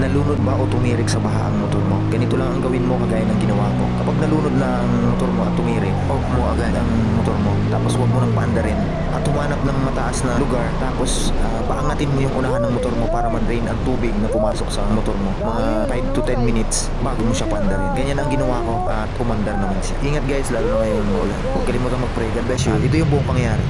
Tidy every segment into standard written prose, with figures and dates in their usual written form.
nalunod ba o tumirik sa baha ang motor mo, ganito lang ang gawin mo kagaya ng ginawa ko. Kapag nalunod na ang motor mo at tumirik, off mo agad ang motor mo. Tapos huwag mo nang paandarin at humanap ng mataas na lugar. Tapos paangatin mo yung unahan ng motor mo para ma-drain ang tubig na pumasok sa motor mo. Mga 5 to 10 minutes bago mo siya paandarin. Ganyan ang ginawa ko at umandar naman siya. Ingat guys, lalo na ngayon maulan. Huwag kalimutan mag-pray. God bless you. Ito yung buong pangyayari.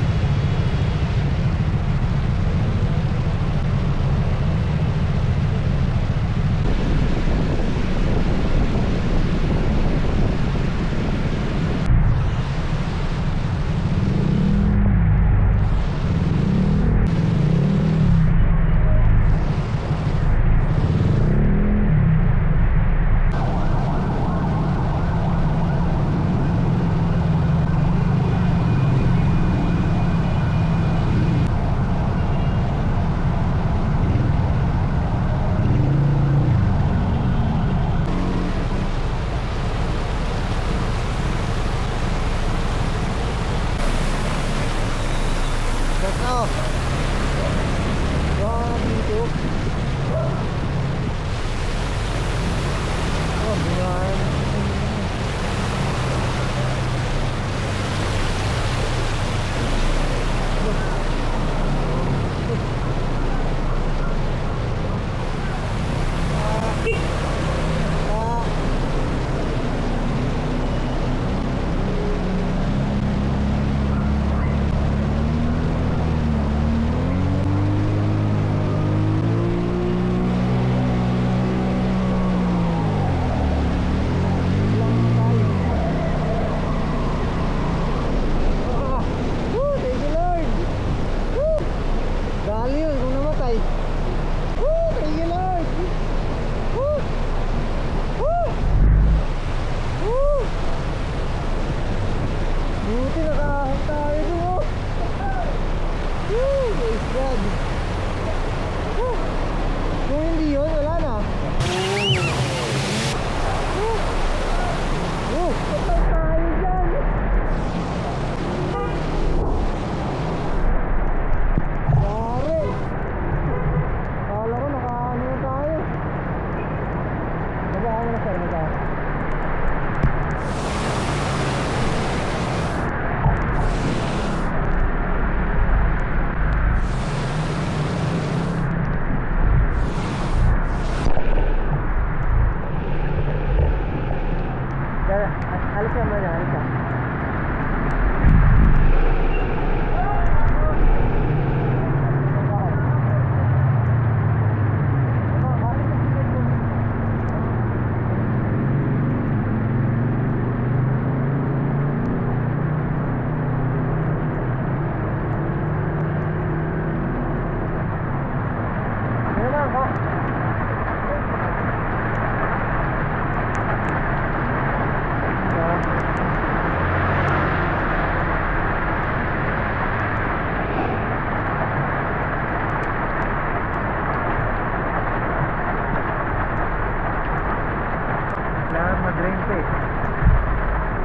Mag-drain pa eh.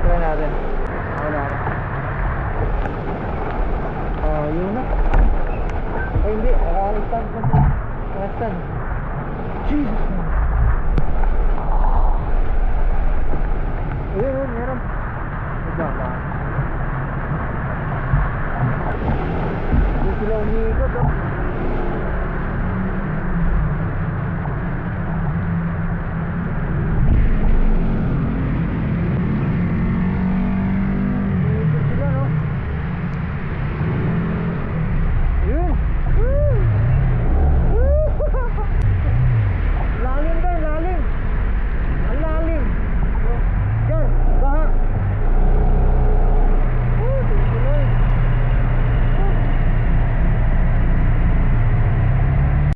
Try natin. Wala na. Yun na. Ay hindi, nakaligtad. Jesus.